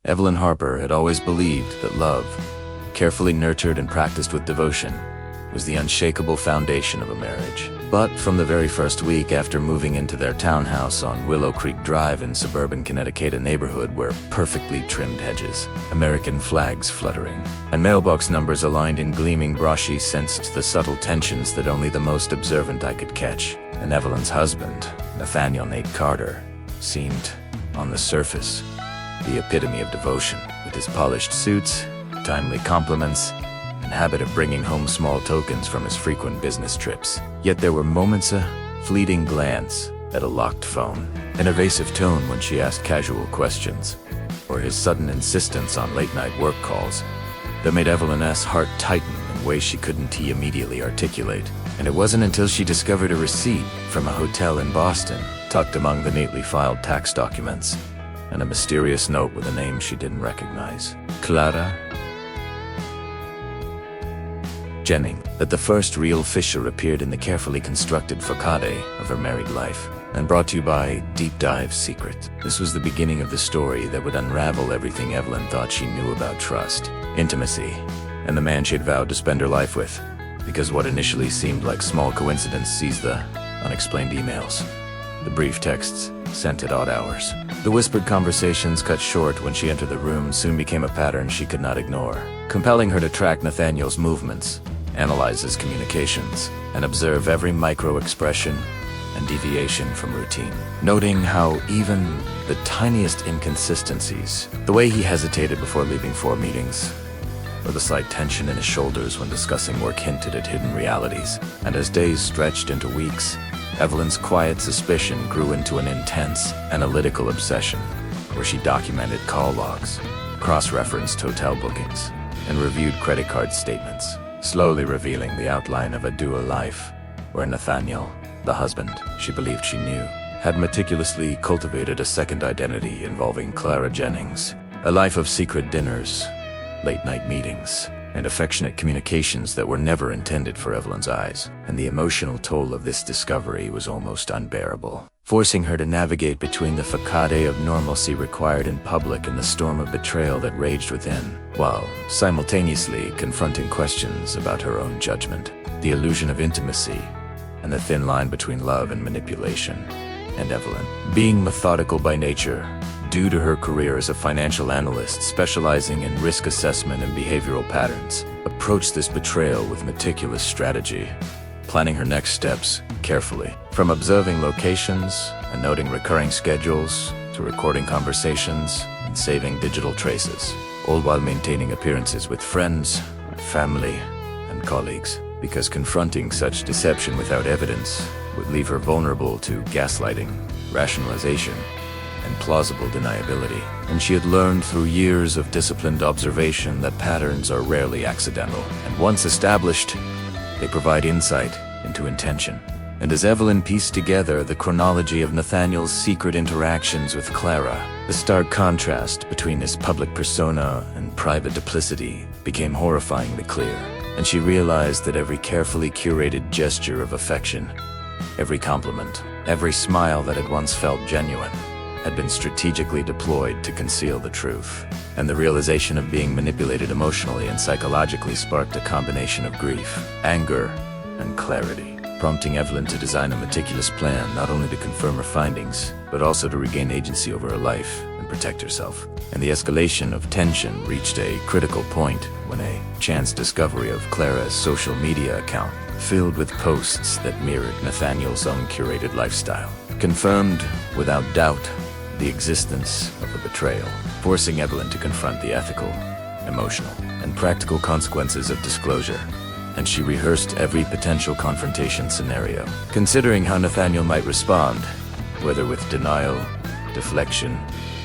Evelyn Harper had always believed that love, carefully nurtured and practiced with devotion, was the unshakable foundation of a marriage. But from the very first week after moving into their townhouse on Willow Creek Drive in suburban Connecticut, a neighborhood where perfectly trimmed hedges, American flags fluttering, and mailbox numbers aligned in gleaming broche sensed the subtle tensions that only the most observant eye could catch. And Evelyn's husband, Nathaniel Carter, seemed, on the surface, the epitome of devotion, with his polished suits, timely compliments, and habit of bringing home small tokens from his frequent business trips. Yet there were moments, a fleeting glance at a locked phone, an evasive tone when she asked casual questions, or his sudden insistence on late-night work calls that made Evelyn's heart tighten in ways she couldn't immediately articulate. And it wasn't until she discovered a receipt from a hotel in Boston, tucked among the neatly filed tax documents, and a mysterious note with a name she didn't recognize, Clara Jennings, that the first real fissure appeared in the carefully constructed facade of her married life. And brought to you by Deep Dive Secret. This was the beginning of the story that would unravel everything Evelyn thought she knew about trust, intimacy, and the man she'd vowed to spend her life with. Because what initially seemed like small coincidence seized the unexplained emails, the brief texts sent at odd hours. The whispered conversations cut short when she entered the room soon became a pattern she could not ignore, compelling her to track Nathaniel's movements, analyze his communications, and observe every micro-expression and deviation from routine, noting how even the tiniest inconsistencies, the way he hesitated before leaving for meetings, or the slight tension in his shoulders when discussing work hinted at hidden realities. And as days stretched into weeks, Evelyn's quiet suspicion grew into an intense, analytical obsession, where she documented call logs, cross-referenced hotel bookings, and reviewed credit card statements, slowly revealing the outline of a dual life, where Nathaniel, the husband she believed she knew, had meticulously cultivated a second identity involving Clara Jennings, a life of secret dinners, late-night meetings, and affectionate communications that were never intended for Evelyn's eyes. And the emotional toll of this discovery was almost unbearable, forcing her to navigate between the facade of normalcy required in public and the storm of betrayal that raged within, while simultaneously confronting questions about her own judgment, the illusion of intimacy, and the thin line between love and manipulation. And Evelyn, being methodical by nature, due to her career as a financial analyst specializing in risk assessment and behavioral patterns, approached this betrayal with meticulous strategy, planning her next steps carefully. From observing locations and noting recurring schedules, to recording conversations and saving digital traces, all while maintaining appearances with friends, family, and colleagues. Because confronting such deception without evidence would leave her vulnerable to gaslighting, rationalization, and plausible deniability. And she had learned through years of disciplined observation that patterns are rarely accidental, and once established, they provide insight into intention. And as Evelyn pieced together the chronology of Nathaniel's secret interactions with Clara, the stark contrast between his public persona and private duplicity became horrifyingly clear. And she realized that every carefully curated gesture of affection, every compliment, every smile that had once felt genuine, had been strategically deployed to conceal the truth. And the realization of being manipulated emotionally and psychologically sparked a combination of grief, anger, and clarity, prompting Evelyn to design a meticulous plan not only to confirm her findings, but also to regain agency over her life and protect herself. And the escalation of tension reached a critical point when a chance discovery of Clara's social media account, filled with posts that mirrored Nathaniel's own curated lifestyle, confirmed without doubt the existence of a betrayal, forcing Evelyn to confront the ethical, emotional, and practical consequences of disclosure. And she rehearsed every potential confrontation scenario, considering how Nathaniel might respond, whether with denial, deflection,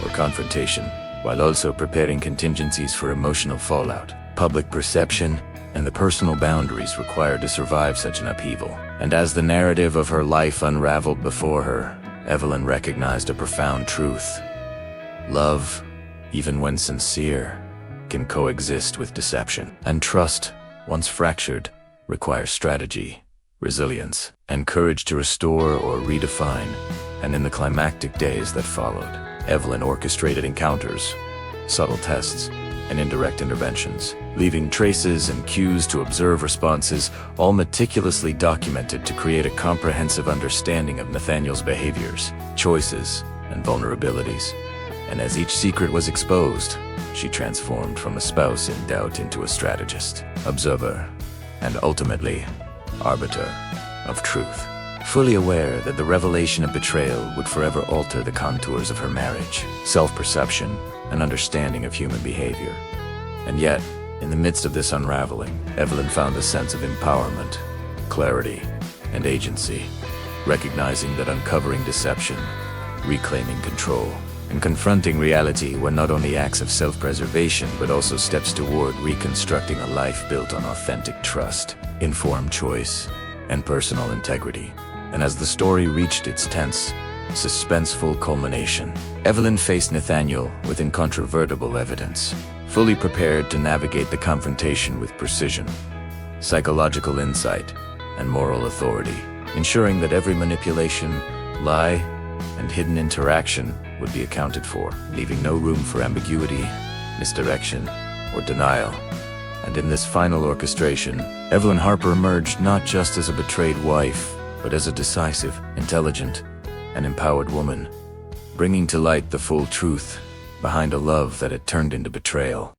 or confrontation, while also preparing contingencies for emotional fallout, public perception, and the personal boundaries required to survive such an upheaval. And as the narrative of her life unraveled before her, Evelyn recognized a profound truth. Love, even when sincere, can coexist with deception. And trust, once fractured, requires strategy, resilience, and courage to restore or redefine. And in the climactic days that followed, Evelyn orchestrated encounters, subtle tests, and indirect interventions, leaving traces and cues to observe responses, all meticulously documented to create a comprehensive understanding of Nathaniel's behaviors, choices, and vulnerabilities. And as each secret was exposed, she transformed from a spouse in doubt into a strategist, observer, and ultimately, arbiter of truth. Fully aware that the revelation of betrayal would forever alter the contours of her marriage, self-perception, and understanding of human behavior. And yet, in the midst of this unraveling, Evelyn found a sense of empowerment, clarity, and agency, recognizing that uncovering deception, reclaiming control, and confronting reality were not only acts of self-preservation but also steps toward reconstructing a life built on authentic trust, informed choice, and personal integrity. And as the story reached its tense, suspenseful culmination, Evelyn faced Nathaniel with incontrovertible evidence, fully prepared to navigate the confrontation with precision, psychological insight, and moral authority, ensuring that every manipulation, lie, and hidden interaction would be accounted for, leaving no room for ambiguity, misdirection, or denial. And in this final orchestration, Evelyn Harper emerged not just as a betrayed wife, but as a decisive, intelligent, and empowered woman, bringing to light the full truth behind a love that had turned into betrayal.